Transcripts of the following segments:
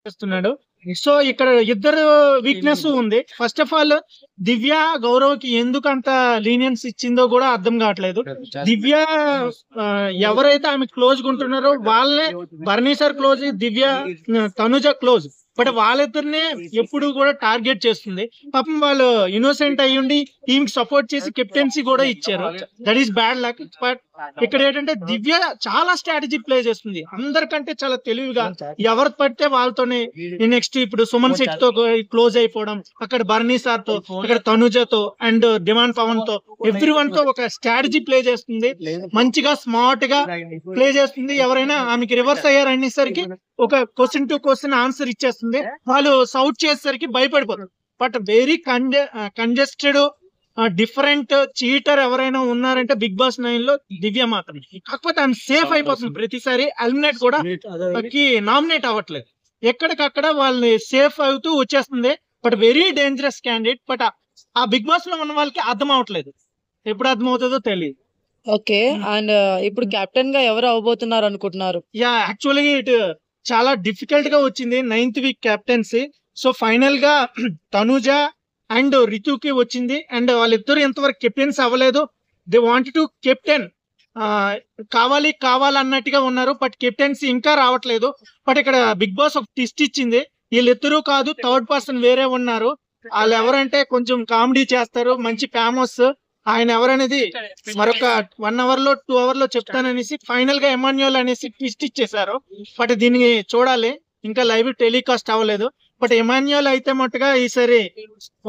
చేస్తున్నాడు. సో ఇక్కడ ఇద్దరు వీక్‌నెస్ ఉంది. ఫస్ట్ ఆఫ్ ఆల్ దివ్య గౌరవ్‌కి ఎందుకంత లీనియన్స్ ఇచ్చిందో కూడా అర్థం కావట్లేదు. దివ్య ఎవరైతే ఆమె క్లోజ్‌గా ఉంటున్నారో వాళ్ళే Bharani sir close, Divya Tanuja close. But వాళ్ళిద్దరినే ఎప్పుడు కూడా టార్గెట్ చేస్తుంది. పాపం వాళ్ళు ఇన్నోసెంట్ అయ్యుండి టీమ్ సపోర్ట్ చేసి కెప్టెన్సీ కూడా ఇచ్చారు. That is bad luck. But ఇక్కడ ఏంటంటే దివ్య చాలా స్ట్రాటజీ ప్లే చేస్తుంది. అందరికంటే చాలా తెలివిగా ఎవరు పడితే వాళ్ళతోనే నెక్స్ట్ ఇప్పుడు సుమన్ శెట్టి తో క్లోజ్ అయిపోవడం, అక్కడ భరణి సార్ తో, అక్కడ తనుజతో అండ్ డిమాండ్ పవన్ తో ఎవ్రీ వన్ తో ఒక స్ట్రాటజీ ప్లే చేస్తుంది. మంచిగా స్మార్ట్ గా ప్లే చేస్తుంది. ఎవరైనా ఆమెకి రివర్స్ అయ్యారు అనేసరికి ఒక క్వశ్చన్ టు క్వశ్చన్ ఆన్సర్ ఇచ్చేస్తుంది. వాళ్ళు సౌట్ చేసేసరికి భయపడిపోతారు. But very congested different cheater ఎవరైనా ఉన్నారంటే బిగ్ బాస్ 9 లో దివ్య మాత్రమే. కాకపోతే ఆమె సేఫ్ అయిపోతుంది ప్రతిసారి. ఎలిమినేట్ కూడా నామినేట్ అవ్వట్లేదు. ఎక్కడికక్కడ వాళ్ళని సేఫ్ అవుతూ వచ్చేస్తుంది. But very dangerous candidate. But ఆ బిగ్ బాస్ లో ఉన్న వాళ్ళకి అర్థం అవట్లేదు. ఎప్పుడు అర్థం అవుతుందో తెలియదు. ఓకే. అండ్ ఇప్పుడు కెప్టెన్ గా ఎవరు అవబోతున్నారు అనుకుంటున్నారు? యా యాక్చువల్లీ ఇట్ చాలా డిఫికల్ట్ గా వచ్చింది 9th week captaincy. So final గా తనుజ అండ్ రితుకి వచ్చింది. అండ్ వాళ్ళిద్దరు ఎంతవరకు కెప్టెన్స్ అవ్వలేదు. దే వాంట్ టు కెప్టెన్ కావాలన్నట్టుగా ఉన్నారు. బట్ కెప్టెన్సీ ఇంకా రావట్లేదు. బట్ ఇక్కడ బిగ్ బాస్ ఒక ట్విస్ట్ ఇచ్చింది. వీళ్ళిద్దరూ కాదు, థర్డ్ పర్సన్ వేరే ఉన్నారు. వాళ్ళు ఎవరంటే కొంచెం కామెడీ చేస్తారు, మంచి ఫేమస్. ఆయన ఎవరనేది మరొక 1 hour లో 2 hour లో చెప్తాననేసి ఫైనల్ గా ఎమాన్యుయల్ అనేసి ట్విస్ట్ ఇచ్చేసారు. బట్ దీన్ని చూడాలి, ఇంకా లైవ్ టెలికాస్ట్ అవ్వలేదు. బట్ ఎమాన్యుయల్ అయితే మట్టుగా ఈసారి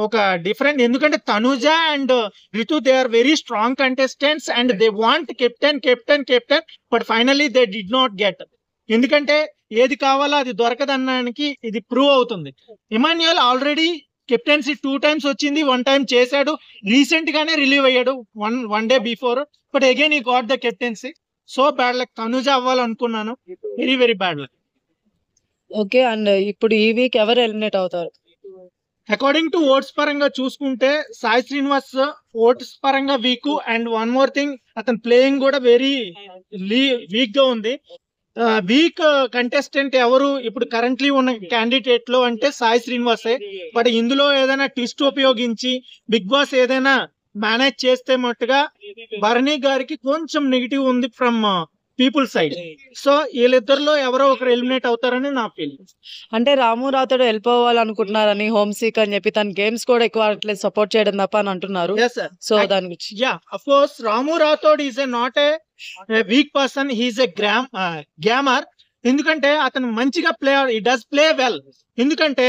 ఒక డిఫరెంట్, ఎందుకంటే Tanuja and Ritu they are very strong contestants and they want captain. But finally they did not get. ఎందుకంటే ఏది కావాలో అది దొరకదనడానికి ఇది ప్రూవ్ అవుతుంది. ఎమాన్యుయల్ ఆల్రెడీ కెప్టెన్సీ 2 times వచ్చింది, 1 time చేశాడు. రీసెంట్ గానే రిలీవ్ అయ్యాడు one day before. But again he got the captaincy. So bad luck. Tanuja అవ్వాలనుకున్నాను. Very very bad luck. Okay. And ఇప్పుడు ఈ వీక్ ఎవరు ఎలిమినేట్ అవుతారు? అకార్డింగ్ టు ఓట్స్ పరంగా చూసుకుంటే సాయి శ్రీనివాస్ ఓట్స్ పరంగా week. And one more thing, అతని ప్లేయింగ్ కూడా వెరీ వీక్ గా ఉంది. వీక్ కంటెస్టెంట్ ఎవరు ఇప్పుడు కరెంట్లీ ఉన్న క్యాండిడేట్ లో అంటే సాయి శ్రీనివాసే. బట్ ఇందులో ఏదైనా ట్విస్ట్ ఉపయోగించి బిగ్ బాస్ ఏదైనా మేనేజ్ చేస్తే మట్టుగా భరణి గారికి కొంచెం నెగిటివ్ ఉంది ఫ్రమ్ పీపుల్ సైడ్. సో వీళ్ళిద్దరిలో ఎవరో ఒకరు ఎలిమినేట్ అవుతారని నా ఫీలింగ్. అంటే రాము రాథోడ్ వెళ్ళిపోవాలనుకుంటున్నారని, హోమ్ సీక్ అని చెప్పి తన గేమ్స్ కూడా ఎక్కువ ఆడట్లేదు, సపోర్ట్ చేయడం తప్ప అని అంటున్నారు. సో దాని గురించి yeah of course Ramu Rathod is not a weak person, he is a gamer. ఎందుకంటే అతను మంచిగా హీ డస్ ప్లే వెల్. ఎందుకంటే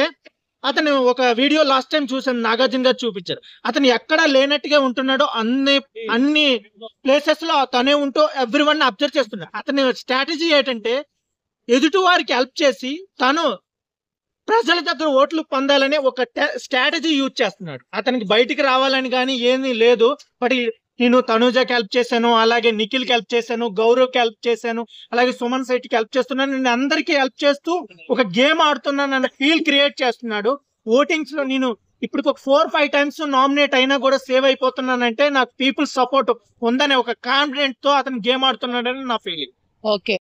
అతను ఒక వీడియో లాస్ట్ టైం చూసాను, నాగార్జున గారు చూపించారు. అతను ఎక్కడ లేనట్టుగా ఉంటున్నాడో అన్ని ప్లేసెస్ లో తనే ఉంటూ ఎవ్రీ వన్ అబ్జర్వ్ చేస్తున్నాడు. అతని స్ట్రాటజీ ఏంటంటే ఎదుటి వారికి హెల్ప్ చేసి తను ప్రజల దగ్గర ఓట్లు పొందాలని ఒక స్ట్రాటజీ యూజ్ చేస్తున్నాడు. అతనికి బయటికి రావాలని కానీ ఏమీ లేదు. బట్ నేను తనుజకి హెల్ప్ చేశాను, అలాగే నిఖిల్కి హెల్ప్ చేశాను, గౌరవ్కి హెల్ప్ చేశాను, అలాగే సుమన్ శెట్టికి హెల్ప్ చేస్తున్నాను, నేను అందరికీ హెల్ప్ చేస్తూ ఒక గేమ్ ఆడుతున్నాను అన్న ఫీల్ క్రియేట్ చేస్తున్నాడు. ఓటింగ్స్ లో నేను ఇప్పుడు ఒక 4-5 times నామినేట్ అయినా కూడా సేవ్ అయిపోతున్నానంటే నాకు పీపుల్ సపోర్ట్ ఉందనే ఒక కాన్ఫిడెంట్ తో అతను గేమ్ ఆడుతున్నాడని నా ఫీలింగ్. ఓకే.